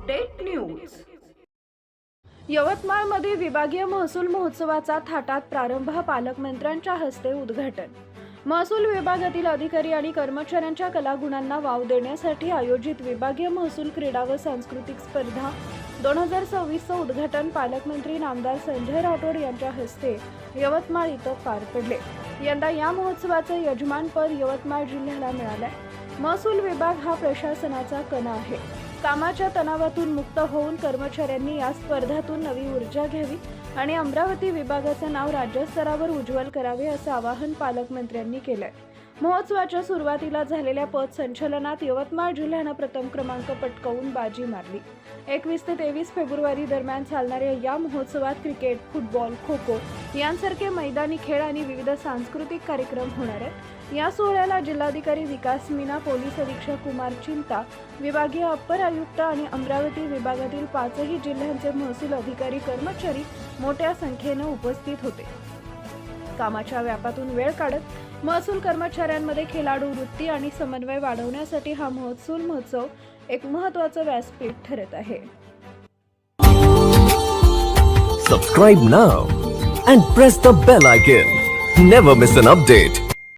Update news. यवतमाळमध्ये विभागीय महसूल महोत्सवाचा थाटात प्रारंभ, पालकमंत्र्यांच्या हस्ते उद्घाटन। महसूल विभागातील अधिकारी आणि कर्मचाऱ्यांच्या कलागुणांना वाव देण्यासाठी आयोजित विभागीय महसूल क्रीडा व सांस्कृतिक स्पर्धा 2026चं उद्घाटन पालकमंत्री नामदार संजय राठोड यांच्या हस्ते यवतमाळ इथं पार पडले। यंदा या महोत्सवाचे यजमानपद यवतमाळ जिल्ह्याला मिळाले। महसूल विभाग हा प्रशासनाचा कणा आहे। कामाच्या तणावातून मुक्त होऊन कर्मचाऱ्यांनी या स्पर्धातून नवी ऊर्जा घ्यावी आणि अमरावती विभागाचे नाव राज्यस्तरावर उज्ज्वल करावे असं आवाहन पालकमंत्र्यांनी केलंय। महोत्सवाच्या सुरुवातीला झालेल्या पथ संचलनात यवतमाळ जिल्ह्यानं प्रथम क्रमांक पटकावून बाजी मारली। 21 ते 23 फेब्रुवारी दरम्यान चालणाऱ्या या महोत्सवात क्रिकेट, फुटबॉल, खो-खो यांसारखे मैदानी खेळ आणि विविध सांस्कृतिक कार्यक्रम होणार आहेत। या सोहळ्याला जिल्हाधिकारी विकास मीना, पोलीस अधीक्षक कुमार चिंता, विभागीय अप्पर आयुक्त आणि अमरावती विभागातील 5ही जिल्ह्यांचे महसूल अधिकारी कर्मचारी मोठ्या संख्येने उपस्थित होते। कामाच्या व्यापातून वेळ काढत महसूल कर्मचाऱ्यांमध्ये खेळाडू वृत्ती आणि समन्वय वाढवण्यासाठी हा महसूल महोत्सव एक महत्त्वाचं व्यासपीठ ठरत आहे। Subscribe now and press the bell icon. Never miss an update.